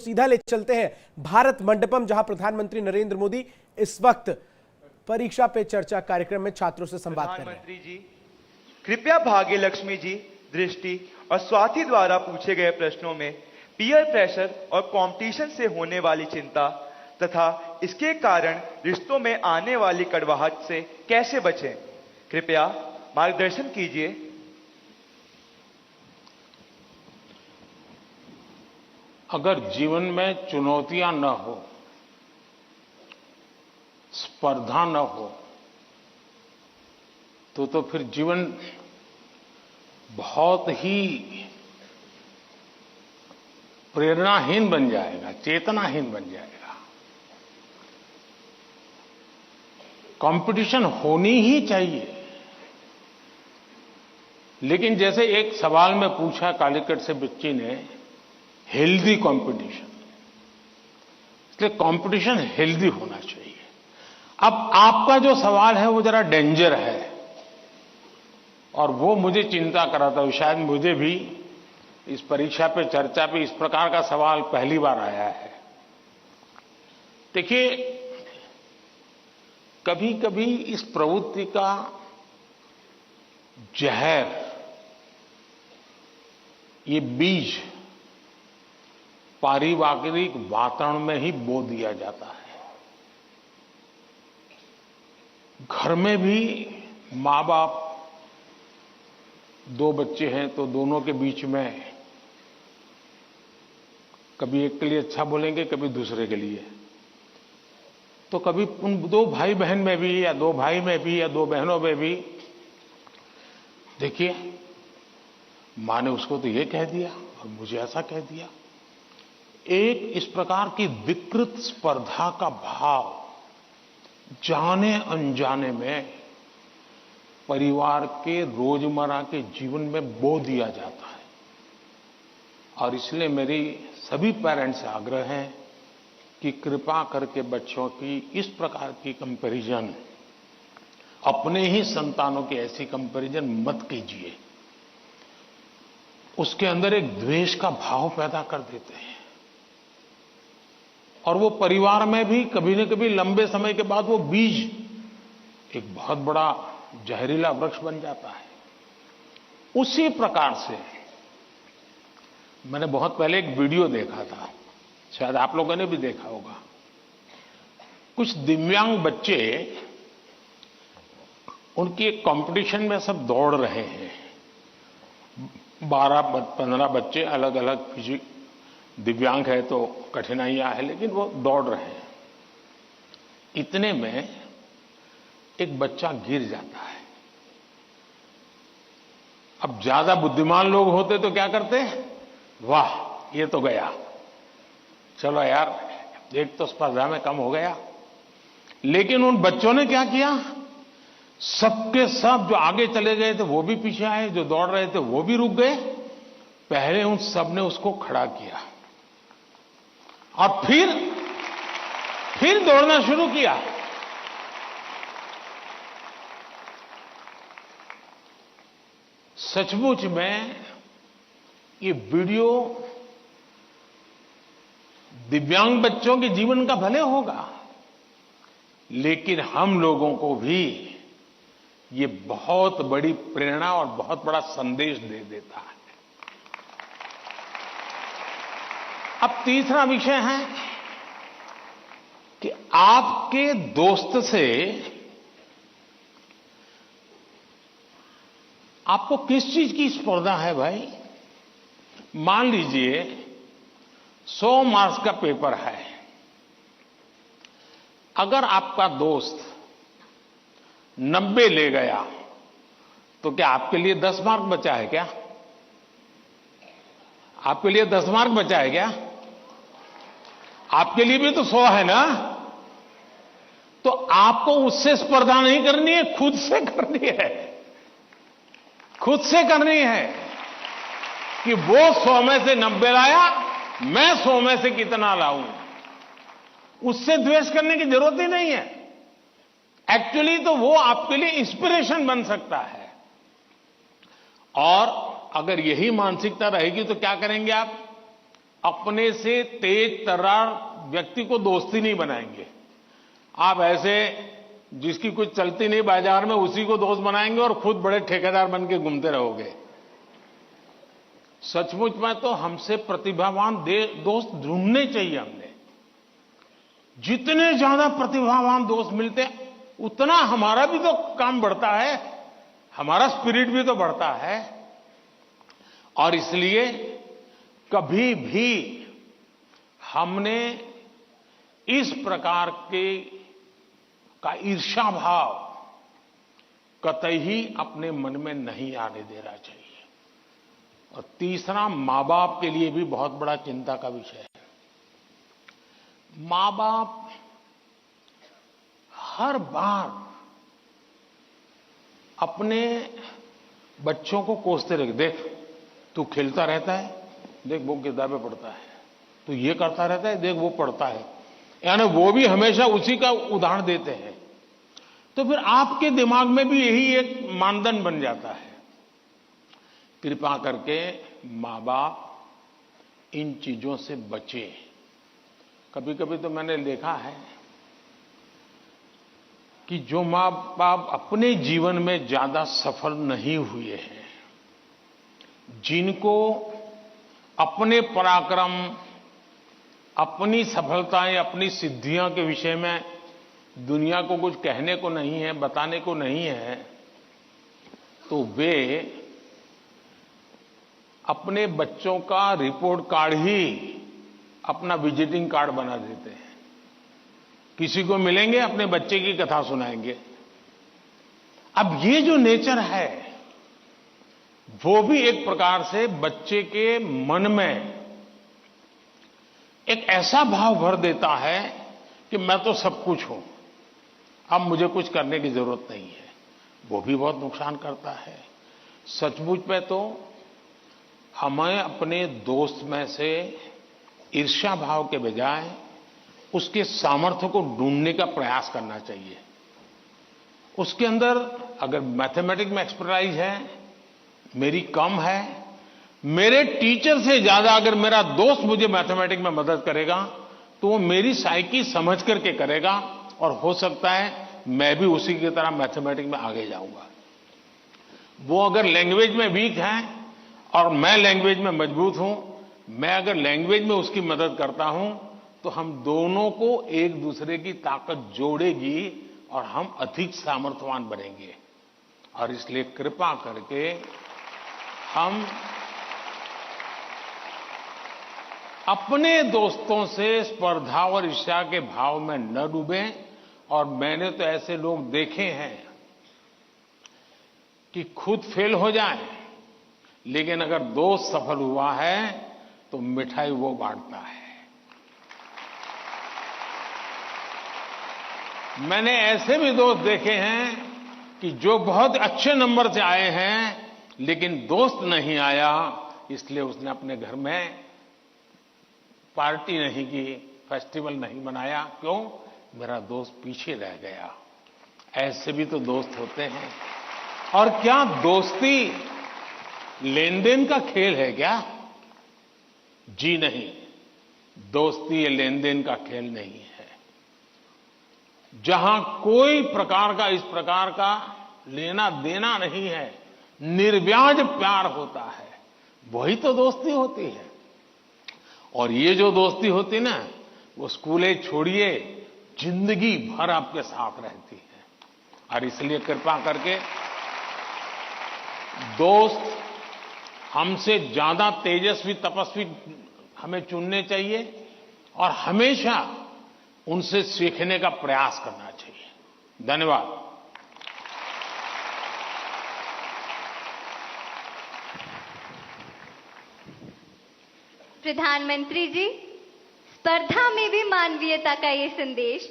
सीधा ले चलते हैं भारत मंडपम, जहां प्रधानमंत्री नरेंद्र मोदी इस वक्त परीक्षा पे चर्चा कार्यक्रम में छात्रों से संवाद कर रहे हैं। प्रधानमंत्री जी, कृपया भाग्य लक्ष्मी जी, दृष्टि और स्वाति द्वारा पूछे गए प्रश्नों में पीयर प्रेशर और कंपटीशन से होने वाली चिंता तथा इसके कारण रिश्तों में आने वाली कड़वाहट से कैसे बचें, कृपया मार्गदर्शन कीजिए। अगर जीवन में चुनौतियां न हो, स्पर्धा न हो, तो फिर जीवन बहुत ही प्रेरणाहीन बन जाएगा, चेतनाहीन बन जाएगा। कंपटीशन होनी ही चाहिए, लेकिन जैसे एक सवाल में पूछा कालीकट से बच्ची ने, हेल्दी कंपटीशन, इसलिए कंपटीशन हेल्दी होना चाहिए। अब आपका जो सवाल है वो जरा डेंजर है और वो मुझे चिंता कराता है। शायद मुझे भी इस परीक्षा पे चर्चा पे इस प्रकार का सवाल पहली बार आया है। देखिए, कभी कभी इस प्रवृत्ति का जहर, ये बीज पारिवारिक वातावरण में ही बो दिया जाता है। घर में भी मां बाप, दो बच्चे हैं तो दोनों के बीच में कभी एक के लिए अच्छा बोलेंगे, कभी दूसरे के लिए, तो कभी उन दो भाई बहन में भी, या दो भाई में भी, या दो बहनों में भी, देखिए मां ने उसको तो ये कह दिया और मुझे ऐसा कह दिया। एक इस प्रकार की विकृत स्पर्धा का भाव जाने अनजाने में परिवार के रोजमर्रा के जीवन में बो दिया जाता है। और इसलिए मेरी सभी पेरेंट्स से आग्रह है कि कृपा करके बच्चों की इस प्रकार की कंपैरिजन, अपने ही संतानों की ऐसी कंपैरिजन मत कीजिए। उसके अंदर एक द्वेष का भाव पैदा कर देते हैं और वो परिवार में भी कभी न कभी लंबे समय के बाद वो बीज एक बहुत बड़ा जहरीला वृक्ष बन जाता है। उसी प्रकार से मैंने बहुत पहले एक वीडियो देखा था, शायद आप लोगों ने भी देखा होगा। कुछ दिव्यांग बच्चे, उनकी एक कंपटीशन में सब दौड़ रहे हैं। 12-15 बच्चे अलग अलग, किसी दिव्यांग है तो कठिनाइयां है, लेकिन वो दौड़ रहे हैं। इतने में एक बच्चा गिर जाता है। अब ज्यादा बुद्धिमान लोग होते तो क्या करते? वाह, ये तो गया, चलो यार, एक तो स्पर्धा में कम हो गया। लेकिन उन बच्चों ने क्या किया? सबके सब जो आगे चले गए थे वो भी पीछे आए, जो दौड़ रहे थे वो भी रुक गए। पहले उन सब ने उसको खड़ा किया और फिर दौड़ना शुरू किया। सचमुच में ये वीडियो दिव्यांग बच्चों के जीवन का भले होगा, लेकिन हम लोगों को भी ये बहुत बड़ी प्रेरणा और बहुत बड़ा संदेश दे देता है। अब तीसरा विषय है कि आपके दोस्त से आपको किस चीज की स्पर्धा है भाई? मान लीजिए 100 मार्क्स का पेपर है। अगर आपका दोस्त 90 ले गया तो क्या आपके लिए 10 मार्क बचा है क्या? आपके लिए 10 मार्क बचा है क्या? आपके लिए भी तो 100 है ना? तो आपको उससे स्पर्धा नहीं करनी है, खुद से करनी है। खुद से करनी है कि वो 100 में से 90 लाया, मैं 100 में से कितना लाऊं। उससे द्वेष करने की जरूरत ही नहीं है। एक्चुअली तो वो आपके लिए इंस्पिरेशन बन सकता है। और अगर यही मानसिकता रहेगी तो क्या करेंगे आप? अपने से तेज तर्रार व्यक्ति को दोस्ती नहीं बनाएंगे। आप ऐसे जिसकी कुछ चलती नहीं बाजार में उसी को दोस्त बनाएंगे और खुद बड़े ठेकेदार बन के घूमते रहोगे। सचमुच में तो हमसे प्रतिभावान दोस्त ढूंढने चाहिए। हमने जितने ज्यादा प्रतिभावान दोस्त मिलते उतना हमारा भी तो काम बढ़ता है, हमारा स्पिरिट भी तो बढ़ता है। और इसलिए कभी भी हमने इस प्रकार का ईर्ष्या भाव कतई ही अपने मन में नहीं आने देना चाहिए। और तीसरा, मां बाप के लिए भी बहुत बड़ा चिंता का विषय है। मां बाप हर बार अपने बच्चों को कोसते रहे, देख तू खेलता रहता है, देख वो किताबें पढ़ता है, तू ये करता रहता है, देख वो पढ़ता है, यानी वो भी हमेशा उसी का उदाहरण देते हैं। तो फिर आपके दिमाग में भी यही एक मानदंड बन जाता है। कृपा करके मां बाप इन चीजों से बचे। कभी कभी तो मैंने देखा है कि जो मां बाप अपने जीवन में ज्यादा सफल नहीं हुए हैं, जिनको अपने पराक्रम, अपनी सफलताएं, अपनी सिद्धियों के विषय में दुनिया को कुछ कहने को नहीं है, बताने को नहीं है, तो वे अपने बच्चों का रिपोर्ट कार्ड ही अपना विजिटिंग कार्ड बना देते हैं। किसी को मिलेंगे, अपने बच्चे की कथा सुनाएंगे। अब ये जो नेचर है वो भी एक प्रकार से बच्चे के मन में एक ऐसा भाव भर देता है कि मैं तो सब कुछ हूं, अब मुझे कुछ करने की जरूरत नहीं है। वो भी बहुत नुकसान करता है। सचमुच में तो हमें अपने दोस्त में से ईर्ष्या भाव के बजाय उसके सामर्थ्य को ढूंढने का प्रयास करना चाहिए। उसके अंदर अगर मैथमेटिक्स में एक्सपर्टाइज है, मेरी कम है, मेरे टीचर से ज्यादा अगर मेरा दोस्त मुझे मैथमेटिक्स में मदद करेगा तो वो मेरी साइकी समझ करके करेगा और हो सकता है मैं भी उसी की तरह मैथमेटिक्स में आगे जाऊंगा। वो अगर लैंग्वेज में वीक है और मैं लैंग्वेज में मजबूत हूं, मैं अगर लैंग्वेज में उसकी मदद करता हूं तो हम दोनों को एक दूसरे की ताकत जोड़ेगी और हम अधिक सामर्थ्यवान बनेंगे। और इसलिए कृपा करके हम अपने दोस्तों से स्पर्धा और ईर्ष्या के भाव में न डूबें। और मैंने तो ऐसे लोग देखे हैं कि खुद फेल हो जाए, लेकिन अगर दोस्त सफल हुआ है तो मिठाई वो बांटता है। मैंने ऐसे भी दोस्त देखे हैं कि जो बहुत अच्छे नंबर से आए हैं लेकिन दोस्त नहीं आया, इसलिए उसने अपने घर में पार्टी नहीं की, फेस्टिवल नहीं मनाया। क्यों? मेरा दोस्त पीछे रह गया। ऐसे भी तो दोस्त होते हैं। और क्या दोस्ती लेन देन का खेल है क्या? जी नहीं, दोस्ती ये लेन देन का खेल नहीं है। जहां कोई प्रकार का इस प्रकार का लेना देना नहीं है, निर्व्याज प्यार होता है, वही तो दोस्ती होती है। और ये जो दोस्ती होती ना, वो स्कूले छोड़िए जिंदगी भर आपके साथ रहती है। और इसलिए कृपा करके दोस्त हमसे ज्यादा तेजस्वी तपस्वी हमें चुनने चाहिए और हमेशा उनसे सीखने का प्रयास करना चाहिए। धन्यवाद। प्रधानमंत्री जी, स्पर्धा में भी मानवीयता का ये संदेश